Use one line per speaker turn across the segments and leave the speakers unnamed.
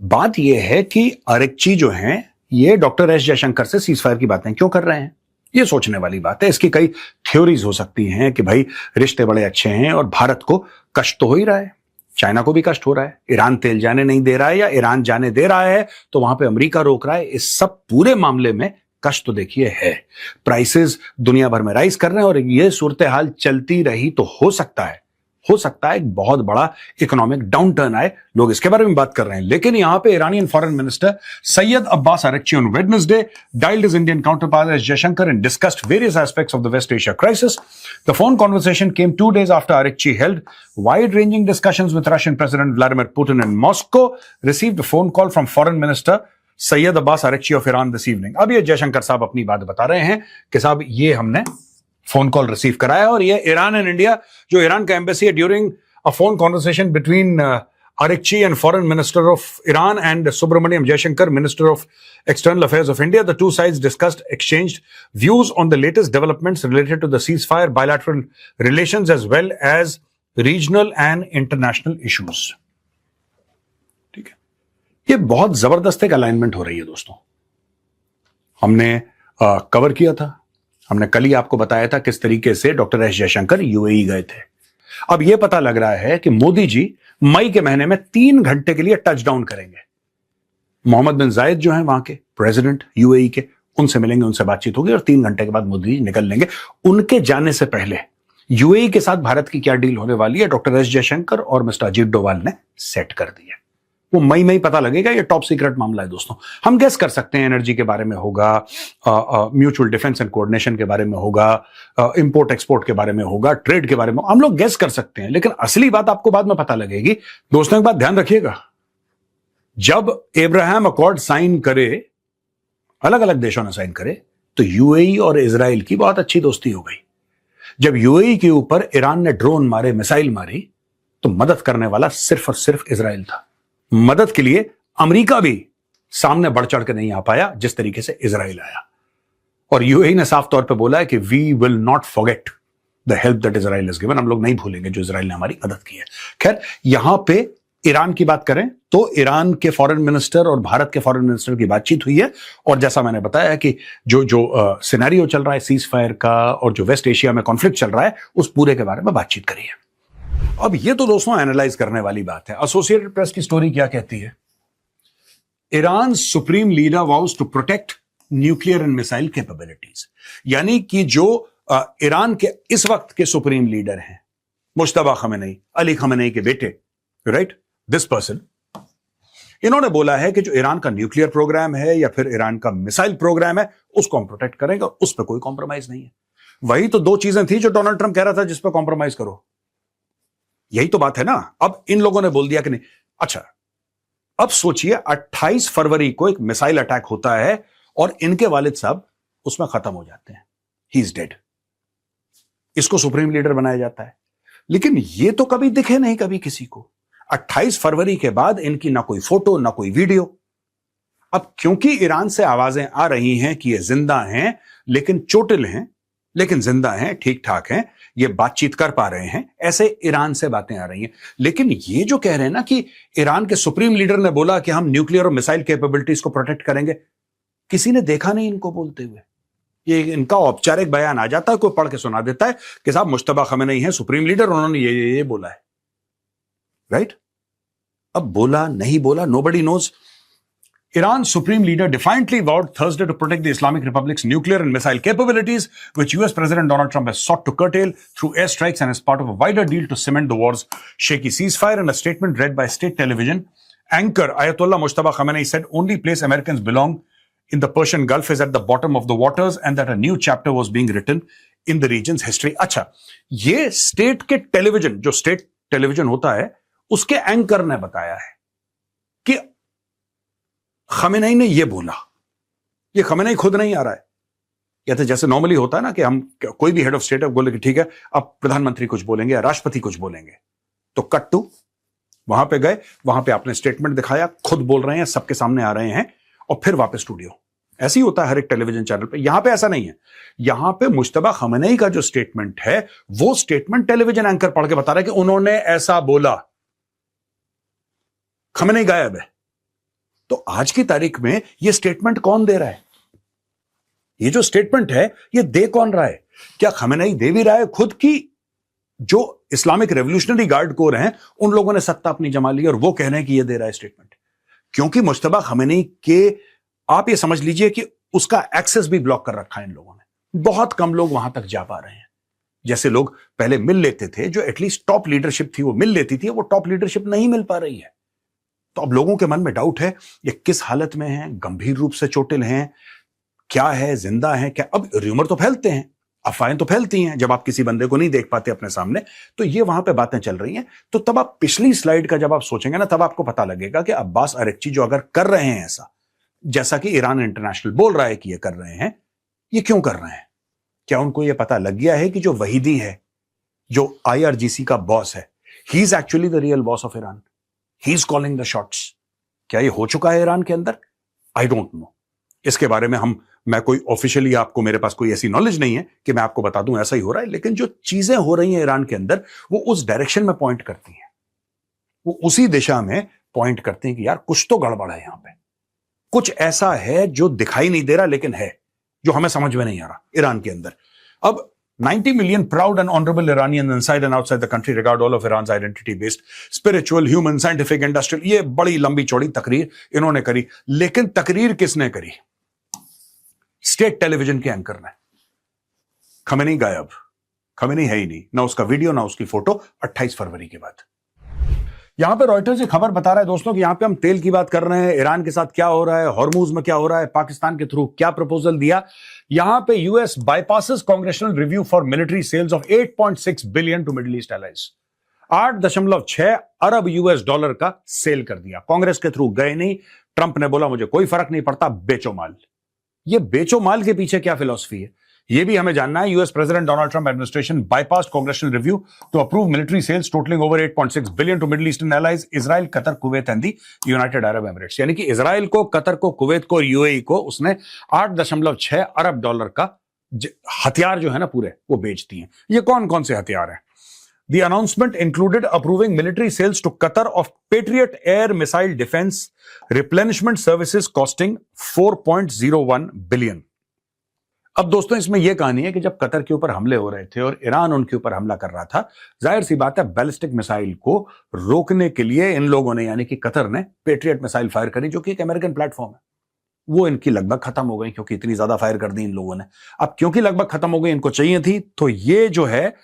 बात यह है कि अरेक्ची जो हैं ये डॉक्टर एस जयशंकर से सीजफायर की बातें क्यों कर रहे हैं, ये सोचने वाली बात है। इसकी कई थ्योरीज हो सकती हैं कि भाई रिश्ते बड़े अच्छे हैं और भारत को कष्ट तो हो ही रहा है, चाइना को भी कष्ट हो रहा है, ईरान तेल जाने नहीं दे रहा है या ईरान जाने दे रहा है तो वहां पे अमेरिका रोक रहा है। इस सब पूरे मामले में कष्ट तो देखिए है, प्राइसेस दुनिया भर में राइज कर रहे हैं और ये सूरत हाल चलती रही तो हो सकता है एक बहुत बड़ा इकोनॉमिक डाउन टर्न आए। लोग इसके बारे में बात कर रहे हैं। लेकिन यहां पे Iranian foreign minister Seyed Abbas Araghchi on Wednesday dialled his Indian counterpart S Jaishankar and discussed various aspects of the West Asia crisis. The phone conversation came 2 days after Arakchi held wide-ranging discussions with Russian President Vladimir Putin in Moscow. Received a phone call from Foreign Minister Seyed Abbas Araghchi of Iran this evening. अब ये जयशंकर साहब अपनी बात बता रहे हैं कि साहब ये हमने फोन कॉल रिसीव कराया और ये ईरान एंड इंडिया, जो ईरान का एम्बेसी है, during a phone conversation between Araghchi and foreign minister of Iran and Subrahmanyam Jaishankar, minister of external affairs of India, the two sides discussed exchanged views on the latest developments related to the ceasefire, bilateral relations as well as regional and international issues। ठीक है, ये बहुत जबरदस्त एक alignment हो रही है दोस्तों। हमने कवर किया था, हमने कल ही आपको बताया था किस तरीके से डॉक्टर एस जयशंकर यूएई गए थे। अब यह पता लग रहा है कि मोदी जी मई के महीने में 3 घंटे के लिए टच डाउन करेंगे। मोहम्मद बिन जायद जो हैं वहां के प्रेसिडेंट यूएई के, उनसे मिलेंगे, उनसे बातचीत होगी और 3 घंटे के बाद मोदी जी निकल लेंगे। उनके जाने से पहले यूएई के साथ भारत की क्या डील होने वाली है, डॉक्टर एस जयशंकर और मिस्टर अजीत डोवाल ने सेट कर दी है। वो मई में ही पता लगेगा। ये टॉप सीक्रेट मामला है दोस्तों। हम गेस कर सकते हैं एनर्जी के बारे में होगा, म्यूचुअल डिफेंस एंड कोऑर्डिनेशन के बारे में होगा, इंपोर्ट एक्सपोर्ट के बारे में होगा, ट्रेड के बारे में हम लोग गेस कर सकते हैं, लेकिन असली बात आपको बाद में पता लगेगी। दोस्तों एक बात ध्यान रखिएगा, जब एब्राहम अकॉर्ड साइन करे, अलग अलग देशों ने साइन करे, तो यूएई और इजराइल की बहुत अच्छी दोस्ती हो गई। जब यूएई के ऊपर ईरान ने ड्रोन मारे, मिसाइल मारी, तो मदद करने वाला सिर्फ और सिर्फ इजराइल था। मदद के लिए अमेरिका भी सामने बढ़ चढ़ के नहीं आ पाया जिस तरीके से इजराइल आया। और यूएई ने साफ तौर पे बोला है कि we will not forget the help that Israel is given. हम लोग नहीं भूलेंगे जो इजराइल ने हमारी मदद की है। खैर, यहां पे ईरान की बात करें तो ईरान के फॉरेन मिनिस्टर और भारत के फॉरेन मिनिस्टर की बातचीत हुई है और जैसा मैंने बताया कि जो सिनेरियो चल रहा है सीज फायर का और जो वेस्ट एशिया में कॉन्फ्लिक्ट चल रहा है, उस पूरे के बारे में बातचीत करी है। अब ये तो दोस्तों एनालाइज करने वाली बात है। एसोसिएटेड प्रेस की स्टोरी क्या कहती है? Iran supreme leader vows to protect nuclear and missile capabilities. यानी कि जो ईरान के इस वक्त के सुप्रीम लीडर हैं, मुश्तबा खमेनी, अली खमेनी के बेटे, राइट, दिस पर्सन, इन्होंने बोला है कि जो ईरान का न्यूक्लियर प्रोग्राम है या फिर ईरान का मिसाइल प्रोग्राम है, उसको हम प्रोटेक्ट करेंगे और उस पर कोई कॉम्प्रोमाइज नहीं है। वही तो 2 चीजें थी जो डोनाल्ड ट्रंप कह रहा था जिस पर कॉम्प्रोमाइज करो। यही तो बात है ना। अब इन लोगों ने बोल दिया कि नहीं। अच्छा, अब सोचिए 28 फरवरी को एक मिसाइल अटैक होता है और इनके वालिद साहब उसमें खत्म हो जाते हैं, ही इज डेड। इसको सुप्रीम लीडर बनाया जाता है, लेकिन ये तो कभी दिखे नहीं कभी किसी को। 28 फरवरी के बाद इनकी ना कोई फोटो ना कोई वीडियो। अब क्योंकि ईरान से आवाजें आ रही हैं कि ये जिंदा हैं, लेकिन चोटिल हैं, लेकिन जिंदा हैं, ठीक ठाक हैं, ये बातचीत कर पा रहे हैं, ऐसे ईरान से बातें आ रही हैं। लेकिन ये जो कह रहे हैं ना कि ईरान के सुप्रीम लीडर ने बोला कि हम न्यूक्लियर और मिसाइल कैपेबिलिटीज को प्रोटेक्ट करेंगे, किसी ने देखा नहीं इनको बोलते हुए। ये इनका औपचारिक बयान आ जाता है, कोई पढ़ के सुना देता है कि साहब मुश्तबा खमेनी है सुप्रीम लीडर, उन्होंने ये बोला है, राइट। अब बोला नहीं बोला, nobody knows। Iran's supreme leader defiantly vowed Thursday to protect the Islamic Republic's nuclear and missile capabilities, which US President Donald Trump has sought to curtail through airstrikes and as part of a wider deal to cement the war's shaky ceasefire. In a statement read by state television, anchor Ayatollah Mujtaba Khamenei said only place Americans belong in the Persian Gulf is at the bottom of the waters and that a new chapter was being written in the region's history. अच्छा, ये state के television, जो state television होता है, उसके anchor ने बताया है कि खमेनी ने यह बोला। ये खमेनी खुद नहीं आ रहा है। या तो जैसे नॉर्मली होता है ना कि हम कोई भी हेड ऑफ स्टेट बोले कि ठीक है अब प्रधानमंत्री कुछ बोलेंगे या राष्ट्रपति कुछ बोलेंगे, तो कट टू वहां पे गए, वहां पे आपने स्टेटमेंट दिखाया, खुद बोल रहे हैं, सबके सामने आ रहे हैं और फिर वापस स्टूडियो। ऐसे ही होता है हर एक टेलीविजन चैनल पे। यहां पे ऐसा नहीं है। यहां पे मुश्तबा खमेनी का जो स्टेटमेंट है, वो स्टेटमेंट टेलीविजन एंकर पढ़ के बता रहा है कि उन्होंने ऐसा बोला। खमेनी गायब है। तो आज की तारीख में यह स्टेटमेंट कौन दे रहा है? ये जो स्टेटमेंट है ये दे कौन रहा है? क्या खमेनेई दे भी रहा है खुद की? जो इस्लामिक रेवोल्यूशनरी गार्ड कोर हैं उन लोगों ने सत्ता अपनी जमा ली और वो कह रहे हैं कि ये दे रहा है स्टेटमेंट। क्योंकि मुश्तबा खमेनेई के, आप ये समझ लीजिए कि उसका एक्सेस भी ब्लॉक कर रखा है इन लोगों ने। बहुत कम लोग वहां तक जा पा रहे हैं। जैसे लोग पहले मिल लेते थे, जो एटलीस्ट टॉप लीडरशिप थी वो मिल लेती थी, वो टॉप लीडरशिप नहीं मिल पा रही है। तो अब लोगों के मन में डाउट है, ये किस हालत में है, गंभीर रूप से चोटिल हैं, क्या है, जिंदा है क्या? अब र्यूमर तो फैलते हैं, अफवाहें तो फैलती हैं, जब आप किसी बंदे को नहीं देख पाते अपने सामने, तो ये वहां पे बातें चल रही हैं। तो तब आप पिछली स्लाइड का जब आप सोचेंगे ना, तब आपको पता लगेगा कि अब्बास अरेक्ची जो अगर कर रहे हैं ऐसा, जैसा कि ईरान इंटरनेशनल बोल रहा है कि ये कर रहे हैं, ये क्यों कर रहे हैं? क्या उनको ये पता लग गया है कि जो वहीदी है, जो IRGC का बॉस है, he is actually the real boss of Iran, he is calling the shots? क्या ये हो चुका है ईरान के अंदर? I don't know. इसके बारे में मैं कोई ऑफिशियली, आपको, मेरे पास कोई ऐसी नॉलेज नहीं है कि मैं आपको बता दूं ऐसा ही हो रहा है, लेकिन जो चीजें हो रही हैं ईरान के अंदर वो उस डायरेक्शन में पॉइंट करती हैं, वो उसी दिशा में पॉइंट करते हैं कि यार कुछ तो गड़बड़ है, यहां पे कुछ ऐसा है जो दिखाई नहीं दे रहा लेकिन है, जो हमें समझ में नहीं आ रहा ईरान के अंदर। अब 90 million proud and honorable Iranians inside and outside the country regard all of Iran's identity-based, spiritual, human, scientific, industrial, ये बड़ी लंबी चौड़ी तकरीर इन्होंने करी। लेकिन तकरीर किसने करी? स्टेट टेलीविजन के एंकर ने। खमेनी गायब, खमेनी है ही नहीं, ना उसका वीडियो ना उसकी फोटो 28 फरवरी के बाद। यहां पे रॉयटर्स एक खबर बता रहा है दोस्तों कि यहां पे हम तेल की बात कर रहे हैं, ईरान के साथ क्या हो रहा है, हॉर्मूज में क्या हो रहा है, पाकिस्तान के थ्रू क्या प्रपोजल दिया। यहां पे US bypasses congressional review for military sales of 8.6 billion to Middle East allies. 8.6 अरब यूएस डॉलर का सेल कर दिया। कांग्रेस के थ्रू गए नहीं, ट्रंप ने बोला मुझे कोई फर्क नहीं पड़ता, बेचो माल। ये बेचो माल के पीछे क्या फिलॉसफी है, ये भी हमें जानना है। US president Donald Trump administration bypassed congressional review to approve military sales totaling over 8.6 billion to Middle Eastern allies Israel, Qatar, Kuwait and the United Arab Emirates. यानी कि इजराइल को, कतर को, कुवैत को और यूएई को उसने 8.6 अरब dollar का हथियार जो है ना पूरे, वो बेच दिए। ये कौन कौन से हथियार है? The announcement included approving military sales to Qatar of Patriot air missile defense replenishment services costing 4.01 billion. अब दोस्तों इसमें यह कहानी है कि जब कतर के ऊपर हमले हो रहे थे और ईरान उनके ऊपर हमला कर रहा था, जाहिर सी बात है बैलिस्टिक मिसाइल को रोकने के लिए इन लोगों ने, यानी कि कतर ने, पेट्रियट मिसाइल फायर करी, जो कि एक अमेरिकन प्लेटफॉर्म है। वो इनकी लगभग खत्म हो गई, क्योंकि इतनी ज्यादा फायर कर दी इन लोगों ने। अब क्योंकि लगभग खत्म हो गई, इनको चाहिए थी, तो ये जो है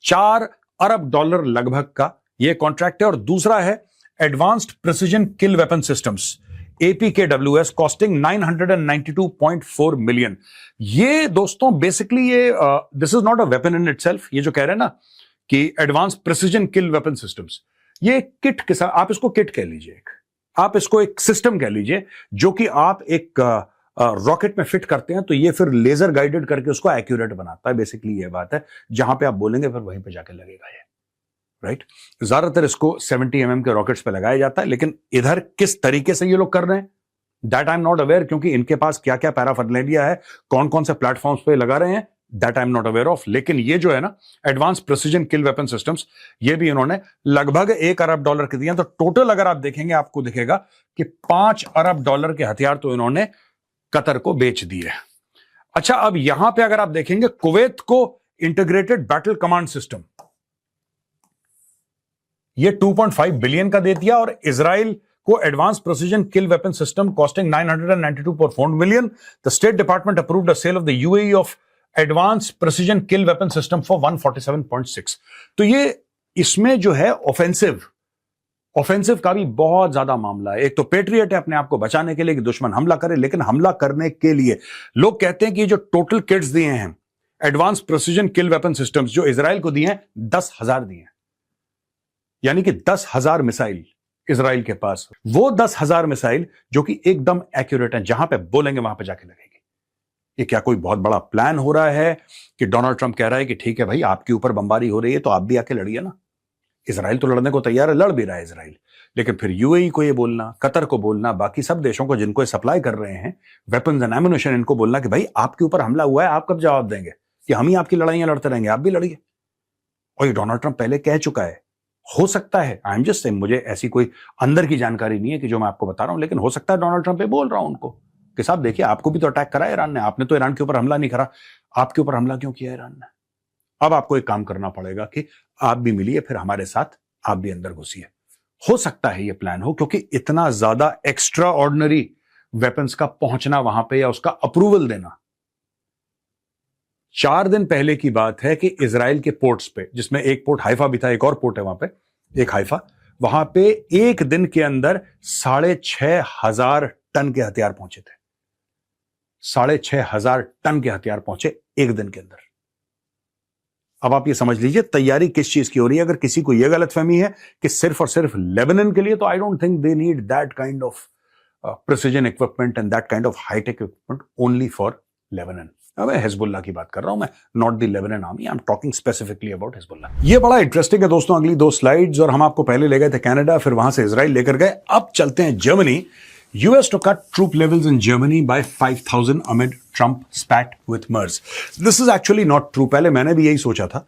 4 अरब डॉलर लगभग का ये कॉन्ट्रैक्ट है। और दूसरा है advanced precision kill weapon systems, APKWS, costing 992.4 million. ये दोस्तों बेसिकली ये this is not a weapon in itself. ये जो कह रहे हैं ना कि advance precision kill weapon systems, ये किट के साथ, आप इसको किट कह लीजिए, आप इसको एक सिस्टम कह लीजिए, जो कि आप एक रॉकेट में फिट करते हैं, तो ये फिर लेजर गाइडेड करके उसको एक्यूरेट बनाता है। बेसिकली ये बात है, जहां पे आप बोलेंगे फिर वहीं पे जाके लगेगा ये, राइट। ज्यादातर इसको 70 mm के रॉकेट्स पे लगाया जाता है, लेकिन इधर किस तरीके से ये लोग कर रहे हैं, that I am not aware, क्योंकि इनके पास क्या क्या पैराफर्नेलिया है, कौन कौन से प्लेटफॉर्म्स पे लगा रहे हैं, that I am not aware of. लेकिन ये जो है ना advance precision kill weapon systems, ये भी इन्होंने लगभग 1 अरब डॉलर के दिए। तो टोटल अगर आप देखेंगे, आपको दिखेगा कि 5 अरब डॉलर के हथियार तो इन्होंने कतर को बेच दिए। अच्छा, अब यहां पे अगर आप देखेंगे, कुवैत को इंटीग्रेटेड बैटल कमांड सिस्टम, ये 2.5 बिलियन का दे दिया, और इजराइल को advance precision kill weapon system costing 992.4 million. The State Department approved a sale of the UAE of advance precision kill weapon system for 147.6। तो ये इसमें जो है ऑफेंसिव का भी बहुत ज्यादा मामला है। एक तो पेट्रियट है अपने आप को बचाने के लिए कि दुश्मन हमला करे, लेकिन हमला करने के लिए लोग कहते हैं कि जो टोटल किट्स दिए हैं advance precision kill weapon systems, जो इजराइल को दिए हैं, 10,000 दिए हैं। यानी कि 10,000 मिसाइल इजराइल के पास, वो 10,000 मिसाइल जो कि एकदम एक्यूरेट है, जहां पे बोलेंगे वहां पे जाके लगेगी। ये क्या कोई बहुत बड़ा प्लान हो रहा है कि डोनाल्ड ट्रंप कह रहा है कि ठीक है भाई, आपके ऊपर बमबारी हो रही है तो आप भी आके लड़िए ना। इजराइल तो लड़ने को तैयार है, लड़ भी रहा है इजराइल, लेकिन फिर यूएई को ये बोलना, कतर को बोलना, बाकी सब देशों को जिनको सप्लाई कर रहे हैं वेपन्स एंड एम्युनिशन, इनको बोलना कि भाई आपके ऊपर हमला हुआ है, आप कब जवाब देंगे कि हम ही आपकी लड़ाइयां लड़ते रहेंगे, आप भी लड़िए। और ये डोनाल्ड ट्रंप पहले कह चुका है हो सकता है, आई एम जस्ट सेइंग, मुझे ऐसी कोई अंदर की जानकारी नहीं है कि जो मैं आपको बता रहा हूं, लेकिन हो सकता है डोनाल्ड ट्रंप ये बोल रहा हूं उनको कि साहब देखिए, आपको भी तो अटैक करा ईरान ने, आपने तो ईरान के ऊपर हमला नहीं करा, आपके ऊपर हमला क्यों किया ईरान ने? अब आपको एक काम करना पड़ेगा कि आप भी मिलिए, फिर हमारे साथ आप भी अंदर घुसिए। हो सकता है ये प्लान हो, क्योंकि इतना ज्यादा एक्स्ट्रा ऑर्डिनरी वेपन्स का पहुंचना वहां पे या उसका अप्रूवल देना। 4 दिन पहले की बात है कि इजराइल के पोर्ट्स पे, जिसमें एक पोर्ट हाइफा भी था, एक और पोर्ट है वहां पे, एक हाइफा, वहां पे एक दिन के अंदर 6,500 टन के हथियार पहुंचे थे। 6,500 टन के हथियार पहुंचे एक दिन के अंदर। अब आप ये समझ लीजिए तैयारी किस चीज की हो रही है। अगर किसी को यह गलतफहमी है कि सिर्फ और सिर्फ लेबनान के लिए, तो I don't think they need that kind of precision equipment and that kind of high tech equipment only for Lebanon. अब मैं हिजबुल्लाह की बात कर रहा हूं, मैं not the Lebanon army, I am talking specifically about Hezbollah. ये बड़ा इंटरेस्टिंग है दोस्तों। अगली 2 स्लाइड्स, और हम आपको पहले ले गए थे कनाडा, फिर वहां से इजराइल लेकर गए, अब चलते हैं Germany. US to cut troop levels in Germany by 5,000 amid Trump spat with MERS. This is actually not true. पहले मैंने भी यही सोचा था,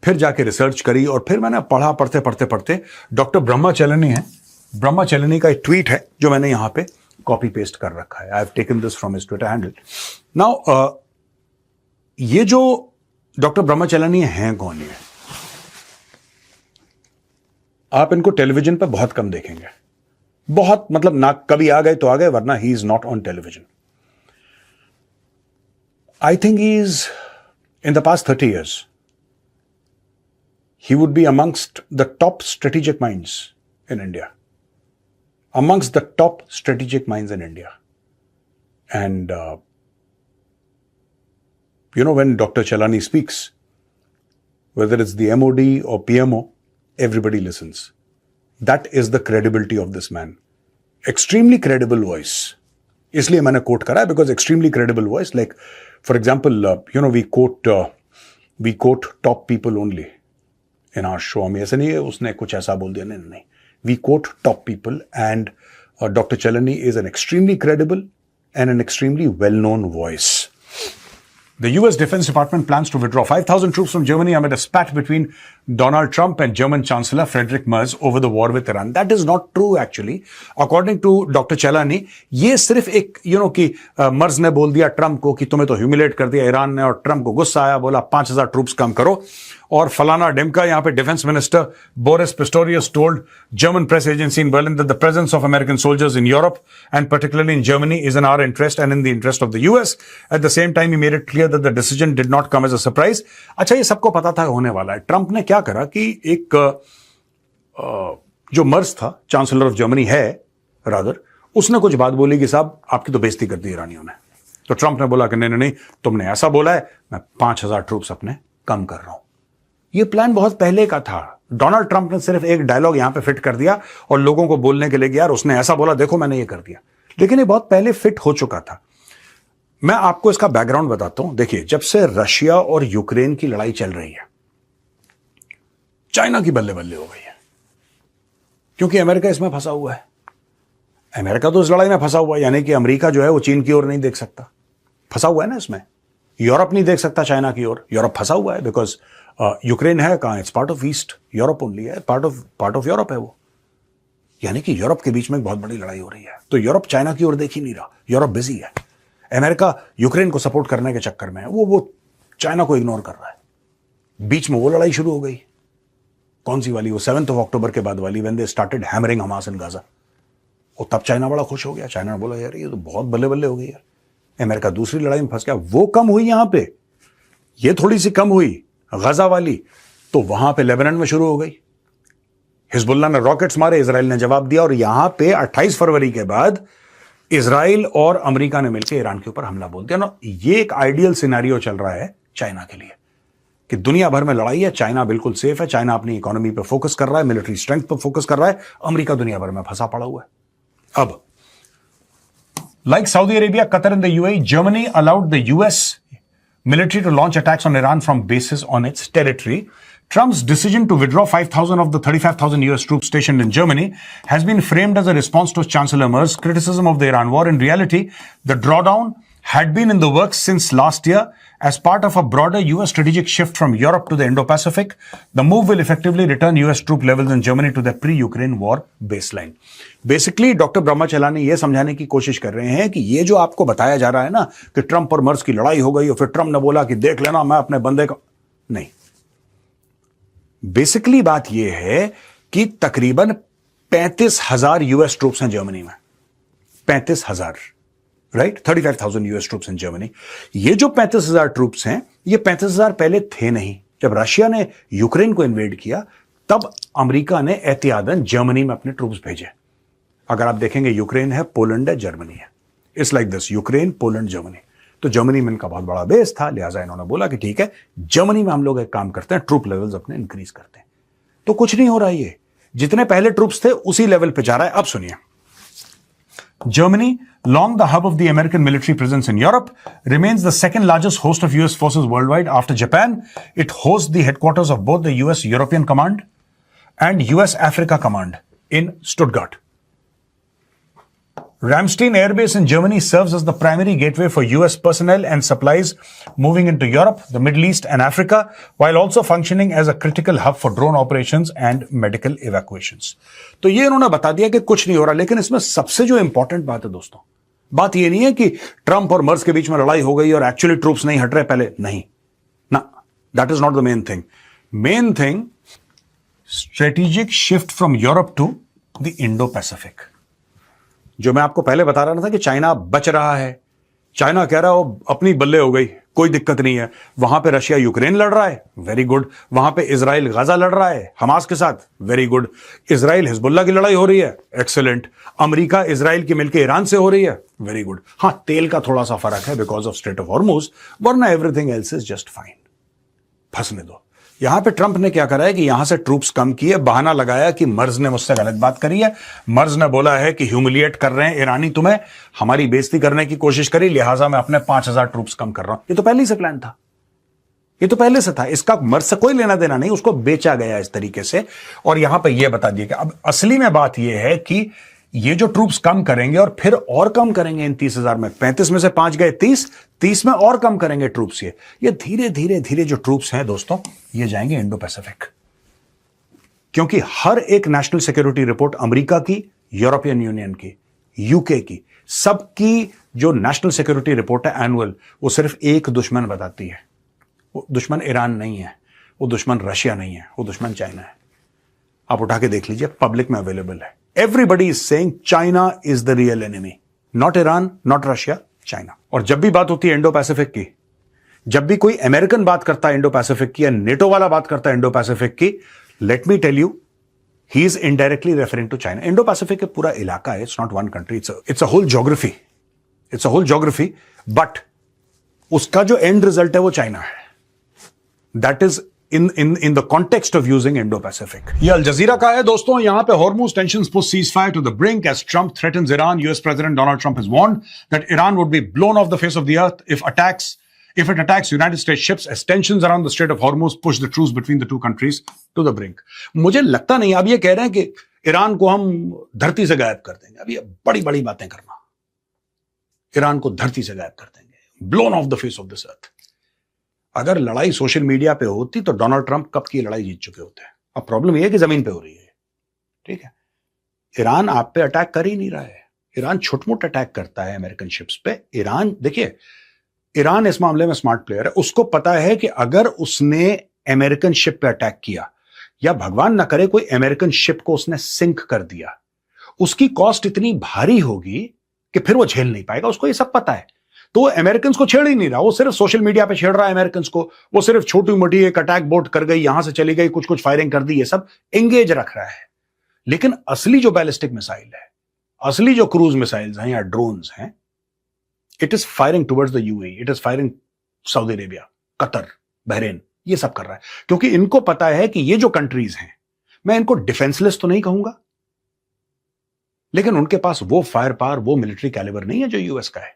फिर जाके रिसर्च करी और फिर मैंने पढ़ा, पढ़ते डॉक्टर ब्रह्माचलनी है, ब्रह्माचलनी का एक ट्वीट है जो मैंने यहां पे कॉपी पेस्ट कर रखा है। I have taken this from his Twitter handle. Now ये जो डॉक्टर ब्रह्माचलनी हैं कौन है? आप इनको टेलीविजन पे बहुत कम देखेंगे, बहुत, मतलब ना, कभी आ गए तो आ गए, वरना he is not on television. I think he is in the past 30 years he would be amongst the top strategic minds in India. Amongst the top strategic minds in India. And, when Dr. Chalani speaks, whether it's the MOD or PMO, everybody listens. That is the credibility of this man. Extremely credible voice. इसलिए मैंने coat करा है, because extremely credible voice, like, for example, we quote top people only in our show. हमें ऐसे नहीं है उसने कुछ ऐसा बोल दिया, नहीं. We quote top people, and Dr. Chalani is an extremely credible and an extremely well-known voice. The US Defense Department plans to withdraw 5,000 troops from Germany amid a spat between Donald Trump and German Chancellor Friedrich Merz over the war with Iran. That is not true actually. According to Dr. Chalani, ये सिर्फ एक कि मर्ज ने बोल दिया Trump को कि तुम्हें तो ह्यूमिलेट कर दिया ईरान ने, और ट्रंप को गुस्सा आया, बोला 5,000 ट्रूप्स कम करो, और फलाना डिमका। यहां पे defence minister Boris Pistorius told German press agency in Berlin that the presence of American soldiers in Europe and particularly in Germany is in our interest and in the interest of the US. At the same time, he made it clear that the decision did not come as a surprise. अच्छा, ये सबको पता था होने वाला है। Trump ने क्या करा कि एक जो मर्ज था, चांसलर ऑफ जर्मनी है रादर, उसने कुछ बात बोली कि साहब आपकी तो बेइज्जती कर दी ईरानियों ने। तो ट्रंप ने बोला कि नहीं, तुमने ऐसा बोला है, मैं 5,000 ट्रूप्स अपने कम कर रहा हूं। ये प्लान बहुत पहले का था। डोनाल्ड ट्रंप ने सिर्फ एक डायलॉग यहां पे फिट कर दिया और लोगों को बोलने के लिए कि यार उसने ऐसा बोला, देखो मैंने ये कर दिया, लेकिन ये बहुत पहले फिट हो चुका था। मैं आपको इसका बैकग्राउंड बताता हूं। देखिए, जब से रशिया और यूक्रेन की लड़ाई चल रही है, चाइना की बल्ले बल्ले हो गई है, क्योंकि अमेरिका इसमें फंसा हुआ है। अमेरिका तो इस लड़ाई में फंसा हुआ है, यानी कि अमेरिका जो है वो चीन की ओर नहीं देख सकता, फंसा हुआ है ना इसमें। यूरोप नहीं देख सकता चाइना की ओर, यूरोप फंसा हुआ है, बिकॉज यूक्रेन है कहां? It's part of east Europe only है, पार्ट ऑफ यूरोप है वो, यानी कि यूरोप के बीच में एक बहुत बड़ी लड़ाई हो रही है। तो यूरोप चाइना की ओर देख ही नहीं रहा, यूरोप बिजी है। अमेरिका यूक्रेन को सपोर्ट करने के चक्कर में है, वो चाइना को इग्नोर कर रहा है। बीच में वो लड़ाई शुरू हो गई, कौन सी वाली? वो 7 अक्टूबर के बाद वाली, when they started hammering Hamas in Gaza. और तब चाइना बड़ा खुश हो गया। चाइना ने बोला यार ये तो बहुत बल्ले बल्ले हो गई यार। अमेरिका दूसरी लड़ाई में फंस गया, वो कम हुई यहां पे, ये थोड़ी सी कम हुई गजा वाली, तो वहां पे लेबनान में शुरू हो गई। हिजबुल्लाह ने रॉकेट्स मारे, इजराइल ने जवाब दिया, और यहां पे 28 फरवरी के बाद इजराइल और अमेरिका ने मिलकर ईरान के ऊपर हमला बोल दिया ना। ये एक आइडियल सिनेरियो चल रहा है चाइना के लिए कि दुनिया भर में लड़ाई है, चाइना बिल्कुल सेफ है, चाइना अपनी इकोनॉमी पे फोकस कर रहा है, मिलिट्री स्ट्रेंथ पे फोकस कर रहा है, अमेरिका दुनिया भर में फंसा पड़ा हुआ है। अब like Saudi Arabia, Qatar and the UAE, Germany allowed the US military to launch attacks on Iran from bases on its territory. Trump's decision to withdraw 5,000 of the 35,000 US troops stationed in Germany has been framed as a response to Chancellor Merz's criticism of the Iran war. In reality, the drawdown had been in the works since last year as part of a broader US strategic shift from Europe to the Indo-Pacific. The move will effectively return US troop levels in Germany to their pre-Ukraine war baseline. Basically, doctor ब्रह्मचलानी ये समझाने की कोशिश कर रहे हैं कि ये जो आपको बताया जा रहा है ना कि ट्रंप और मर्ज की लड़ाई हो गई और फिर ट्रंप ने बोला कि देख लेना मैं अपने बंदे को, नहीं। बेसिकली बात यह है कि तकरीबन 35,000 यूएस ट्रूप्स हैं जर्मनी में। 35,000, right? 35,000 US troops in Germany. ये जो 35,000 ट्रूप्स हैं, ये 35,000 पहले थे नहीं। जब रशिया ने यूक्रेन को इन्वेड किया तब अमेरिका ने एहतियातन जर्मनी में अपने ट्रूप्स भेजे। अगर आप देखेंगे, यूक्रेन है, पोलैंड है, जर्मनी है। It's like this, Ukraine, Poland, Germany. तो जर्मनी में इनका बहुत बड़ा बेस था, लिहाजा इन्होंने बोला कि ठीक है, जर्मनी में हम लोग एक काम करते हैं, ट्रूप लेवल्स अपने इंक्रीज करते हैं। तो कुछ नहीं हो रहा, ये जितने पहले ट्रूप्स थे उसी लेवल पे जा रहा है। अब सुनिए, Germany, long the hub of the American military presence in Europe, remains the second largest host of US forces worldwide after Japan. It hosts the headquarters of both the US European Command and US Africa Command in Stuttgart. Ramstein Air Base in Germany serves as the primary gateway for US personnel and supplies moving into Europe, the Middle East and Africa, while also functioning as a critical hub for drone operations and medical evacuations. तो ये इन्होंने बता दिया कि कुछ नहीं हो रहा, लेकिन इसमें सबसे जो इंपॉर्टेंट बात है दोस्तों, बात ये नहीं है कि ट्रंप और मर्ज के बीच में लड़ाई हो गई और एक्चुअली ट्रूप्स नहीं हट रहे पहले, नहीं ना, that is not the main thing. Main thing, strategic shift from Europe to the Indo Pacific. जो मैं आपको पहले बता रहा था कि चाइना बच रहा है, चाइना कह रहा है वो अपनी बल्ले हो गई, कोई दिक्कत नहीं है। वहां पे रशिया यूक्रेन लड़ रहा है, वेरी गुड। वहां पे इजराइल गाजा लड़ रहा है हमास के साथ, वेरी गुड। इजराइल हिजबुल्ला की लड़ाई हो रही है, एक्सेलेंट। अमेरिका इजराइल की मिलकर ईरान से हो रही है, वेरी गुड। हां, तेल का थोड़ा सा फर्क है because of Strait of Hormuz, वरना everything else is just fine. फंसने दो। यहां पे ट्रंप ने क्या करा है कि यहां से ट्रूप्स कम किए, बहाना लगाया कि मर्ज ने मुझसे गलत बात करी है, मर्ज ने बोला है कि ह्यूमिलिएट कर रहे हैं ईरानी तुम्हें, हमारी बेइज्जती करने की कोशिश करी, लिहाजा मैं अपने 5,000 ट्रूप्स कम कर रहा हूं। ये तो पहले से प्लान था, ये तो पहले से था, इसका मर्ज से कोई लेना देना नहीं, उसको बेचा गया इस तरीके से। और यहां पर यह बता दिया कि अब असली में बात यह है कि ये जो ट्रूप्स कम करेंगे और फिर और कम करेंगे इन 30,000 में, 35 में से 5 गए 30 में और कम करेंगे ट्रूप्स। ये धीरे धीरे धीरे जो ट्रूप्स हैं दोस्तों, ये जाएंगे इंडो पैसिफिक। क्योंकि हर एक नेशनल सिक्योरिटी रिपोर्ट अमेरिका की, यूरोपियन यूनियन की, यूके की, सबकी जो नेशनल सिक्योरिटी रिपोर्ट है एनुअल, वो सिर्फ एक दुश्मन बताती है। वो दुश्मन ईरान नहीं है, वो दुश्मन रशिया नहीं है, वो दुश्मन चाइना है। आप उठा के देख लीजिए, पब्लिक में अवेलेबल है। Everybody is saying China is the real enemy. Not Iran, not Russia, China. और जब भी बात होती है इंडो पैसिफिक की, जब भी कोई अमेरिकन बात करता है इंडो पैसिफिक की या नेटो वाला बात करता है इंडो पैसिफिक की, let me tell you, he is indirectly referring to China. Indo Pacific एक पूरा इलाका है, it's not one country, it's a whole geography, it's a whole geography, but उसका जो एंड रिजल्ट है वो चाइना है। That is in the context of using Indo-Pacific. ये अल जजीरा का है दोस्तों। यहां पे Hormuz tensions push ceasefire to the brink as Trump threatens Iran. US President Donald Trump has warned that Iran would be blown off the face of the earth if it attacks United States ships as tensions around the Strait of Hormuz push the truce between the two countries to the brink. मुझे लगता नहीं, अब ये कह रहे हैं कि Iran को हम धरती से गायब कर देंगे। अब ये बड़ी बड़ी बातें करना, ईरान को धरती से गायब कर देंगे, blown off the face of this earth। अगर लड़ाई सोशल मीडिया पे होती तो डोनाल्ड ट्रंप कब की लड़ाई जीत चुके होते हैं। अब प्रॉब्लम यह है कि जमीन पे हो रही है, ठीक है। ईरान आप पे अटैक कर ही नहीं रहा है, ईरान छोट-मोट अटैक करता है अमेरिकन शिप्स पे। ईरान, देखिए, ईरान इस मामले में स्मार्ट प्लेयर है, उसको पता है कि अगर उसने अमेरिकन शिप पे अटैक किया या भगवान ना करे कोई अमेरिकन शिप को उसने सिंक कर दिया, उसकी कॉस्ट इतनी भारी होगी कि फिर वो झेल नहीं पाएगा, उसको ये सब पता है। तो वो अमेरिकन को छेड़ ही नहीं रहा, वो सिर्फ सोशल मीडिया पे छेड़ रहा है अमेरिकन को, वो सिर्फ छोटी मोटी एक अटैक बोट कर गई, यहां से चली गई, कुछ कुछ फायरिंग कर दी, ये सब एंगेज रख रहा है। लेकिन असली जो बैलिस्टिक मिसाइल है, असली जो क्रूज मिसाइल्स हैं या ड्रोन्स हैं, it is firing towards the UAE, it is firing Saudi Arabia, Qatar, Bahrain, ये सब कर रहा है। क्योंकि इनको पता है कि ये जो कंट्रीज हैं, मैं इनको डिफेंसलेस तो नहीं कहूंगा, लेकिन उनके पास वो फायर पावर, वो मिलिट्री कैलिबर नहीं है जो यूएस का है।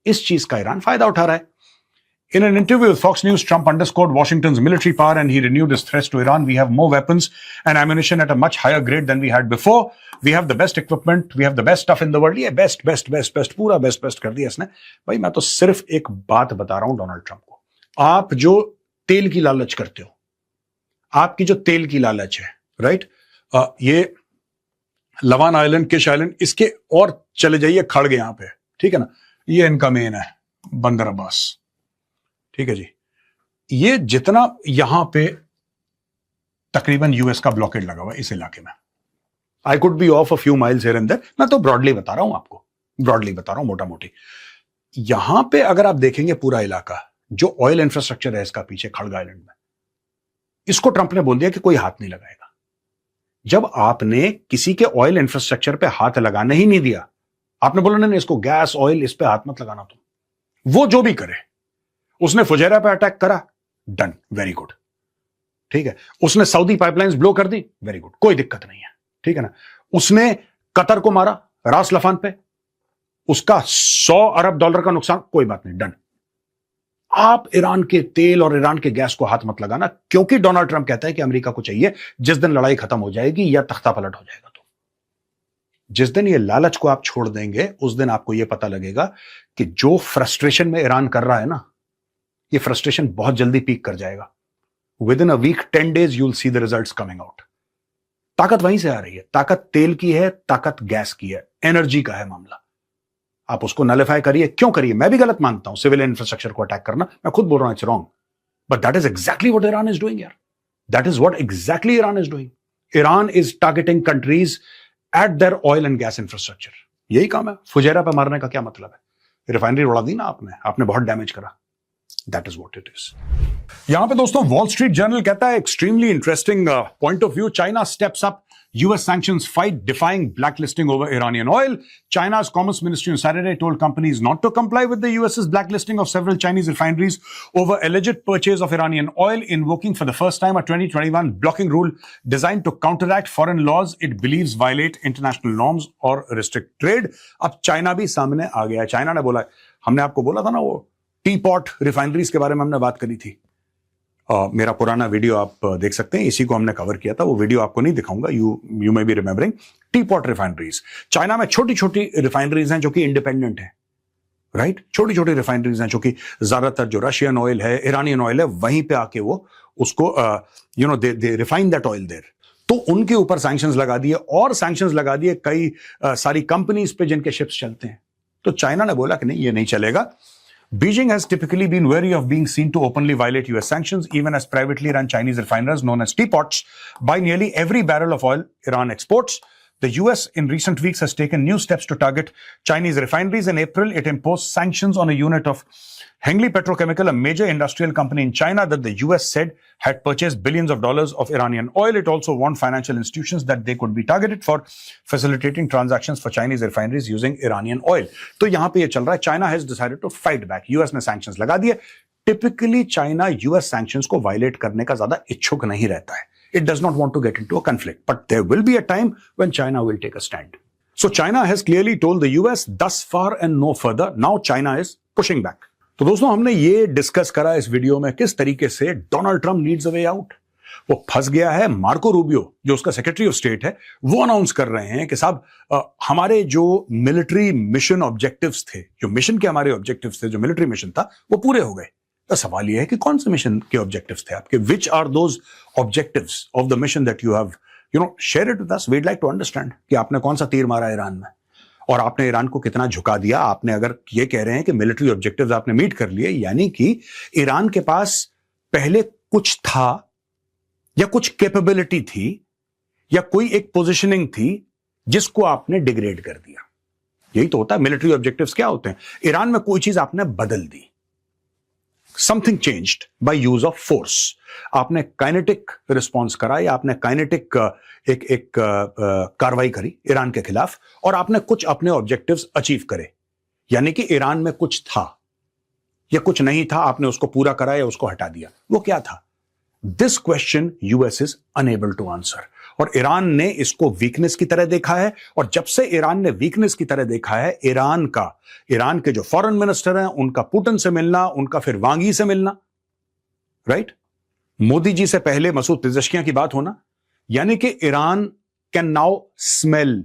इस चीज का ईरान फायदा उठा रहा है। In an interview with Fox News, Trump underscored Washington's military power and he renewed his threats to Iran. We have more weapons and ammunition at a much higher grade than we had before. We have the best equipment. We have the best stuff in the world. ये best पूरा best कर दिया इसने. भाई मैं तो सिर्फ एक बात बता रहा हूं डोनाल्ड ट्रंप को. आप जो तेल की लालच करते हो, आपकी जो तेल की लालच है, राइट? ये लवान आइलैंड, किश आइलैंड, इसके और चले जाइए खड़गे यहां पे, ठीक है ना? ये इनका मेन है बंदर अब्बास, ठीक है जी. ये जितना यहां पे तकरीबन यूएस का ब्लॉकेड लगा हुआ है इस इलाके में, I could be off a few miles here and there, मैं तो ब्रॉडली बता रहा हूं आपको, ब्रॉडली बता रहा हूं, मोटा मोटी. यहां पे अगर आप देखेंगे पूरा इलाका जो ऑयल इंफ्रास्ट्रक्चर है इसका पीछे खड़ग आइलैंड में, इसको ट्रंप ने बोल दिया कि कोई हाथ नहीं लगाएगा. जब आपने किसी के ऑयल इंफ्रास्ट्रक्चर पे हाथ लगाने ही नहीं दिया, आपने बोला नहीं इसको गैस ऑयल इस पे हाथ मत लगाना तुम, वो जो भी करे. उसने फुजैरा पे अटैक करा, डन, वेरी गुड, ठीक है. उसने सऊदी पाइपलाइंस ब्लो कर दी, वेरी गुड, कोई दिक्कत नहीं है, ठीक है ना. उसने कतर को मारा रास लफान पे, उसका $100 अरब का नुकसान, कोई बात नहीं, डन. आप ईरान के तेल और ईरान के गैस को हाथ मत लगाना, क्योंकि डोनाल्ड ट्रंप कहता है कि अमेरिका को चाहिए जिस दिन लड़ाई खत्म हो जाएगी या तख्ता पलट हो जाएगा, तो जिस दिन ये लालच को आप छोड़ देंगे उस दिन आपको यह पता लगेगा कि जो फ्रस्ट्रेशन में ईरान कर रहा है ना, ये फ्रस्ट्रेशन बहुत जल्दी पीक कर जाएगा. Within a week, 10 days you will see the results coming out. ताकत वहीं से आ रही है, ताकत तेल की है, ताकत गैस की है, एनर्जी का है मामला. आप उसको नलिफाई करिए, क्यों करिए? मैं भी गलत मानता हूं सिविल इंफ्रास्ट्रक्चर को अटैक करना, मैं खुद बोल रहा हूं it's wrong, but that is exactly what Iran is doing यार. That is what exactly Iran is doing. Iran is targeting countries at their oil and gas infrastructure. यही काम है. फुजैरा पे मारने का क्या मतलब है? रिफाइनरी उड़ा दी ना आपने बहुत डैमेज करा. That is what it is. यहां पे दोस्तों वॉल स्ट्रीट जर्नल कहता है extremely interesting point of view. China steps up US sanctions fight, defying blacklisting over Iranian oil. China's Commerce Ministry on Saturday told companies not to comply with the US's blacklisting of several Chinese refineries over alleged purchase of Iranian oil, invoking for the first time a 2021 blocking rule designed to counteract foreign laws it believes violate international norms or restrict trade. अब China भी सामने आ गया है. China ने बोला, हमने आपको बोला था ना वो टी पॉट रिफाइनरीज के बारे में हमने बात करी थी. मेरा पुराना वीडियो आप देख सकते हैं, इसी को हमने कवर किया था. वो वीडियो आपको नहीं दिखाऊंगा, you may be remembering. T pot refineries, China में छोटी छोटी रिफाइनरीज हैं जो कि इंडिपेंडेंट है, राइट? छोटी छोटी रिफाइनरीज हैं जो कि ज्यादातर जो रशियन ऑयल है, ईरानियन ऑयल है, वहीं पे आके वो उसको दे रिफाइन दैट ऑयल देयर. तो उनके ऊपर सैंक्शंस लगा दिए, और सैंक्शंस लगा दिए कई सारी कंपनीज पे जिनके शिप्स चलते हैं. तो चाइना ने बोला कि नहीं, ये नहीं चलेगा. Beijing has typically been wary of being seen to openly violate US sanctions, even as privately run Chinese refiners known as teapots buy nearly every barrel of oil Iran exports. The US in recent weeks has taken new steps to target Chinese refineries. In April, it imposed sanctions on a unit of Hengli Petrochemical, a major industrial company in China that the US said had purchased billions of dollars of Iranian oil. It also warned financial institutions that they could be targeted for facilitating transactions for Chinese refineries using Iranian oil. तो यहाँ पे ये चल रहा है. China has decided to fight back. US ने sanctions लगा दिए. Typically, China US sanctions को violate करने का ज्यादा इच्छुक नहीं रहता है. It does not want to get into a conflict, but there will be a time when China will take a stand. So China has clearly told the US thus far and no further. Now China is pushing back. तो दोस्तों हमने ये discuss करा इस video में किस तरीके से Donald Trump needs a way out. वो फंस गया है. मार्को रूबियो जो उसका सेक्रेटरी ऑफ स्टेट है, वो अनाउंस कर रहे हैं कि साहब हमारे जो मिलिट्री मिशन ऑब्जेक्टिव्स थे, जो मिशन के हमारे ऑब्जेक्टिव्स थे, जो मिलिट्री मिशन था, वो पूरे हो गए. तो सवाल ये है कि कौन से मिशन के ऑब्जेक्टिव्स थे आपके? Which are those objectives of the mission that you have share it with us. We'd like to understand कि आपने कौन सा तीर मारा ईरान में और आपने ईरान को कितना झुका दिया. आपने अगर ये कह रहे हैं कि मिलिट्री ऑब्जेक्टिव्स आपने मीट कर लिए, यानी कि ईरान के पास पहले कुछ था या कुछ कैपेबिलिटी थी या कोई एक पोजीशनिंग थी जिसको आपने डिग्रेड कर दिया. यही तो होता है. मिलिट्री ऑब्जेक्टिव्स क्या होते हैं? ईरान में कोई चीज आपने बदल दी. Something changed by use of force. आपने काइनेटिक रिस्पॉन्स करा या आपने काइनेटिक एक कार्रवाई करी ईरान के खिलाफ, और आपने कुछ अपने ऑब्जेक्टिव्स अचीव करे. यानी कि ईरान में कुछ था या कुछ नहीं था, आपने उसको पूरा करा या उसको हटा दिया. वो क्या था? This question US is unable to answer. और ईरान ने इसको वीकनेस की तरह देखा है। और जब से ईरान ने वीकनेस की तरह देखा है, ईरान के जो फॉरेन मिनिस्टर हैं उनका पुतिन से मिलना, उनका फिर वांगी से मिलना, राइट, मोदी जी से पहले मसूद पेजेश्कियां की बात होना, यानी कि Iran can now smell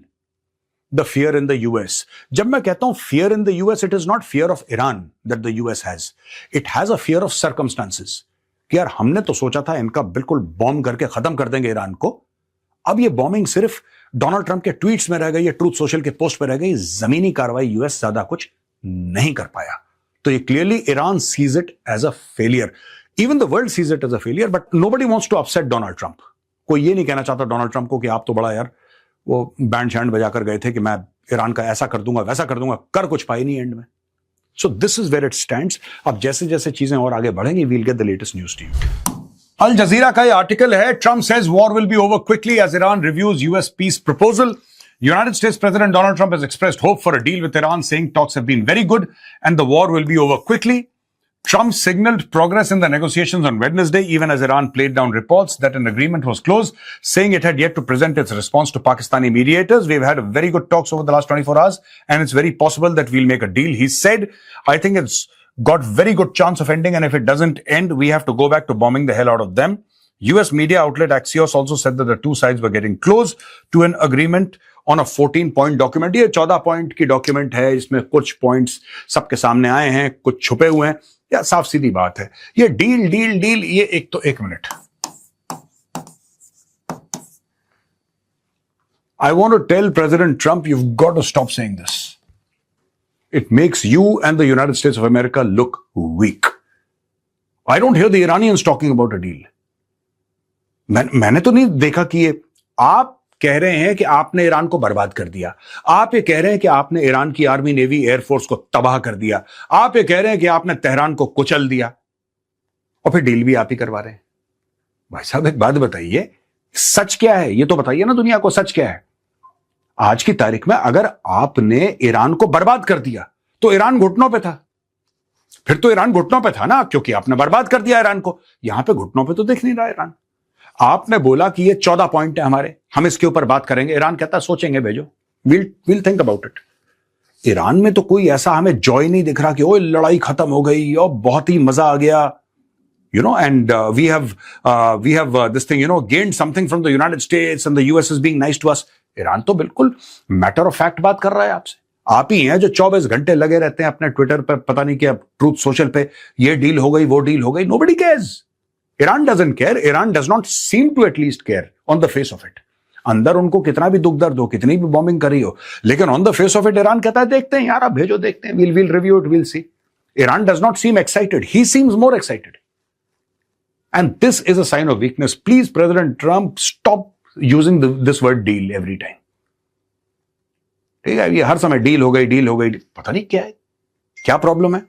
the fear in the US. जब मैं कहता हूं fear in the US, it is not fear of Iran that the US has, it has a fear of circumstances कि यार हमने तो सोचा था इनका बिल्कुल बॉम्ब करके खत्म कर देंगे ईरान को, अब ये बॉम्बिंग सिर्फ डोनाल्ड ट्रंप के ट्वीट्स में रह गई, ट्रूथ सोशल के पोस्ट पे रह गई, जमीनी कार्रवाई यूएस ज्यादा कुछ नहीं कर पाया। तो ये clearly Iran sees it as a failure, even the world sees it as a failure, but nobody wants to upset Donald Trump. कोई ये नहीं कहना चाहता डोनाल्ड ट्रंप को कि आप तो बड़ा यार वो बैंड शैंड बजाकर गए थे कि मैं ईरान का ऐसा कर दूंगा वैसा कर दूंगा, कर कुछ पाई नहीं एंड में। So this is where it stands. अब जैसे जैसे चीजें और आगे बढ़ेंगी, we'll get the latest news to you. Al Jazeera का ये आर्टिकल है, Trump says war will be over quickly as Iran reviews US peace proposal. United States President Donald Trump has expressed hope for a deal with Iran, saying talks have been very good and the war will be over quickly. Trump signaled progress in the negotiations on Wednesday, even as Iran played down reports that an agreement was close, saying it had yet to present its response to Pakistani mediators. We've had very good talks over the last 24 hours, and it's very possible that we'll make a deal, he said. I think it's got very good chance of ending, and if it doesn't end, we have to go back to bombing the hell out of them. US media outlet Axios also said that the two sides were getting close to an agreement on a 14-point document. ये 14 point की document है, इसमें कुछ points सबके सामने आए हैं, कुछ छुपे हुए हैं। या साफ सीधी बात है, ये डील डील डील, ये एक minute, I want to tell President Trump, you've got to stop saying this. It makes you and the United States of America look weak. I don't hear the Iranians talking about a deal. मैंने तो नहीं देखा कि ये, आप कह रहे हैं कि आपने ईरान को बर्बाद कर दिया, आप ये कह रहे हैं कि आपने ईरान की आर्मी, नेवी, एयरफोर्स को तबाह कर दिया, आप ये कह रहे हैं कि आपने तेहरान को कुचल दिया, और फिर डील भी आप ही करवा रहे हैं। भाई साहब एक बात बताइए, सच क्या है ये तो बताइए ना दुनिया को, सच क्या है। आज की तारीख में अगर आपने ईरान को बर्बाद कर दिया तो ईरान घुटनों पे था, फिर तो ईरान घुटनों पे था ना, क्योंकि आपने बर्बाद कर दिया ईरान को। यहां पे घुटनों पे तो दिख नहीं रहा ईरान। आपने बोला कि ये 14 पॉइंट है हमारे, हम इसके ऊपर बात करेंगे। ईरान कहता है सोचेंगे, भेजो, will think about it. Iran में तो कोई ऐसा हमें जॉय नहीं दिख रहा कि ओए लड़ाई खत्म हो गई और बहुत ही मजा आ गया, you know, and we have this thing, you know, gained something from the United States and the US is being nice to us. Iran तो बिल्कुल मैटर ऑफ फैक्ट बात कर रहा है आपसे। आप ही हैं जो 24 घंटे लगे रहते हैं अपने ट्विटर पे, पता नहीं क्या ट्रूथ सोशल पे, ये डील हो गई वो डील हो गई। Nobody cares. Iran doesn't care. Iran does not seem to at least care on the face of it. अंदर उनको कितना भी दुख दर्द हो, कितनी भी बॉम्बिंग करी हो, लेकिन on the face of it Iran कहता है देखते हैं यार, आप भेजो, देखते हैं, we'll review it, we'll see. Iran does not seem excited. He seems more excited. And this is a sign of weakness. Please, President Trump, stop using this word deal every time. ठीक है, ये हर समय deal हो गई, पता नहीं क्या है, क्या प्रॉब्लम है।